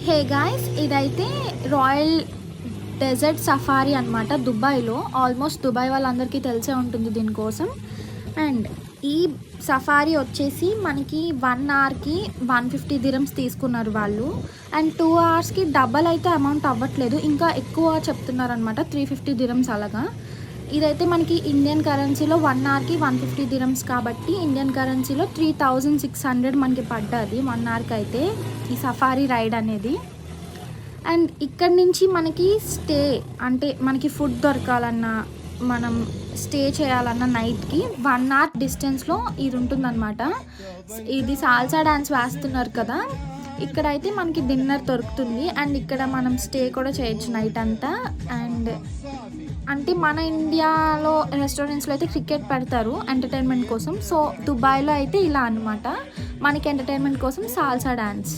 Hey guys, ఇదైతే royal dessert safari అనమాట దుబాయ్లో. ఆల్మోస్ట్ దుబాయ్ వాళ్ళందరికీ తెలిసే ఉంటుంది దీనికోసం. అండ్ ఈ సఫారీ వచ్చేసి మనకి 1 అవర్కి 150 దిరమ్స్ తీసుకున్నారు వాళ్ళు. అండ్ 2 అవర్స్కి డబల్ అయితే అమౌంట్ అవ్వట్లేదు, ఇంకా ఎక్కువ చెప్తున్నారు అనమాట, 350 దిరమ్స్ అలాగా. ఇదైతే మనకి ఇండియన్ కరెన్సీలో 1 అవర్కి 150 దిరమ్స్ కాబట్టి ఇండియన్ కరెన్సీలో 3600 మనకి పడ్డది 1 అవర్కి అయితే ఈ సఫారీ రైడ్ అనేది. అండ్ ఇక్కడి నుంచి మనకి స్టే అంటే మనకి ఫుడ్ దొరకాలన్నా, మనం స్టే చేయాలన్న నైట్కి 1 అవర్ డిస్టెన్స్లో ఇది ఉంటుందన్నమాట. ఇది సాల్సా డ్యాన్స్ వేస్తున్నారు కదా, ఇక్కడైతే మనకి డిన్నర్ దొరుకుతుంది. అండ్ ఇక్కడ మనం స్టే కూడా చేయొచ్చు నైట్ అంతా. అండ్ అంటే మన ఇండియాలో రెస్టారెంట్స్లో అయితే క్రికెట్ పెడతారు ఎంటర్టైన్మెంట్ కోసం. సో దుబాయ్లో అయితే ఇలా అనమాట, మనకి ఎంటర్టైన్మెంట్ కోసం సాల్సా డ్యాన్స్.